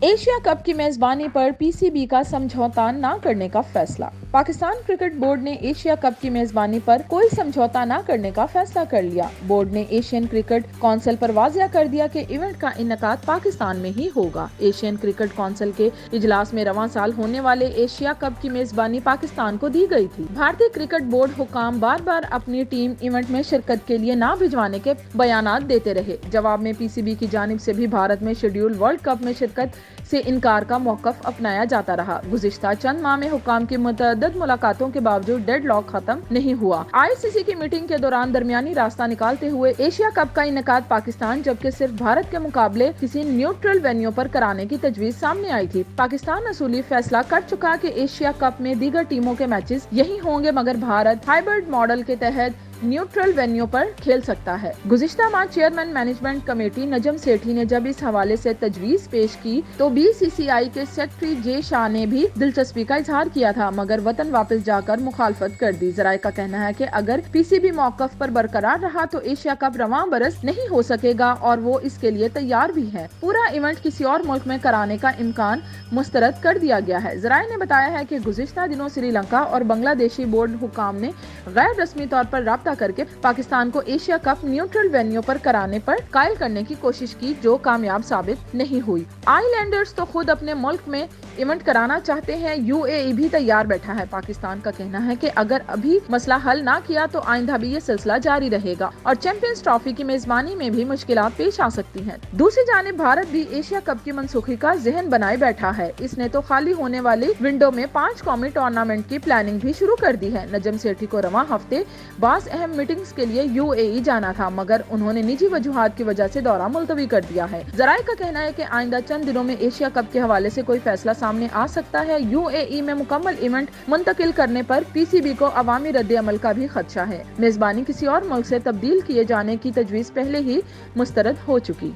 Asia cup की मेजबानी पर पीसीबी का समझौता न करने का फैसला। पाकिस्तान क्रिकेट बोर्ड ने एशिया कप की मेजबानी पर कोई समझौता न करने का फैसला कर लिया। बोर्ड ने एशियन क्रिकेट काउंसिल पर वाज़िया कर दिया कि इवेंट का इनेकाद पाकिस्तान में ही होगा। एशियन क्रिकेट काउंसिल के इजलास में रवां साल होने वाले एशिया कप की मेजबानी पाकिस्तान को दी गई थी। भारतीय क्रिकेट बोर्ड हुकाम बार बार अपनी टीम इवेंट में शिरकत के लिए न भिजवाने के बयानात देते रहे। जवाब में पीसीबी की जानिब से भी भारत में शेड्यूल वर्ल्ड कप में शिरकत से इनकार का मौकफ अपनाया जाता रहा। गुज़िश्ता चंद माह में हुकाम की मुतअद्दिद मुलाकातों के बावजूद डेडलॉक खत्म नहीं हुआ। आईसीसी की मीटिंग के दौरान दरमियानी रास्ता निकालते हुए एशिया कप का इनेकाद पाकिस्तान जबकि सिर्फ भारत के मुकाबले किसी न्यूट्रल वेन्यू पर कराने की तजवीज सामने आई थी। पाकिस्तान असूली फैसला कर चुका कि एशिया कप में दीगर टीमों के मैचेस यही होंगे, मगर भारत हाइब्रिड मॉडल के तहत न्यूट्रल वेन्यू पर खेल सकता है। गुज़िश्ता माह chairman management committee Najam Sethi ने जब इस हवाले से तजवीज पेश की तो बीसीसीआई के सेक्रेटरी जे शाह ने भी दिलचस्पी का इजहार किया था, मगर वतन वापस जाकर मुखालफत कर दी। जराये का कहना है कि अगर पीसीबी मौकफ पर बरकरार रहा तो एशिया कप रवां बरस नहीं हो सकेगा और वो इसके लिए तैयार भी है। पूरा इवेंट किसी और मुल्क में कराने का इम्कान मुस्तरद कर दिया गया है। जराये ने बताया है कि गुज़िश्ता दिनों श्रीलंका और बांग्लादेशी बोर्ड हुकाम ने गैर रस्मी तौर पर राब्ता करके पाकिस्तान को एशिया कप न्यूट्रल वेन्यू पर कराने पर कायल करने की कोशिश की, जो कामयाब साबित नहीं हुई। आइलैंडर्स तो खुद अपने मुल्क में इवेंट कराना चाहते हैं। यूएई भी तैयार बैठा है। पाकिस्तान का कहना है कि अगर अभी मसला हल ना किया तो आइंदा भी ये सिलसिला जारी रहेगा और चैंपियंस ट्रॉफी की मेजबानी में भी मुश्किलात पेश आ सकती हैं। दूसरी जानिब भारत भी एशिया कप की मनसूखी का जहन बनाए बैठा है। इसने तो खाली होने वाली विंडो में 5 कौमी टूर्नामेंट की प्लानिंग भी शुरू कर दी है। नजम सेठी को रवां हफ्ते बास अहम मीटिंग्स के लिए यूएई जाना था, मगर उन्होंने निजी वजूहात की वजह से दौरा मुलतवी कर दिया है। जराये का कहना है कि आइंदा चंद दिनों में एशिया कप के हवाले से कोई फैसला सामने आ सकता है। यूएई में मुकम्मल इवेंट मुंतकिल करने पर पीसीबी को अवामी रद्द अमल का भी खदशा है। मेजबानी किसी और मुल्क से तब्दील किए जाने की तजवीज पहले ही मुस्तरद हो चुकी।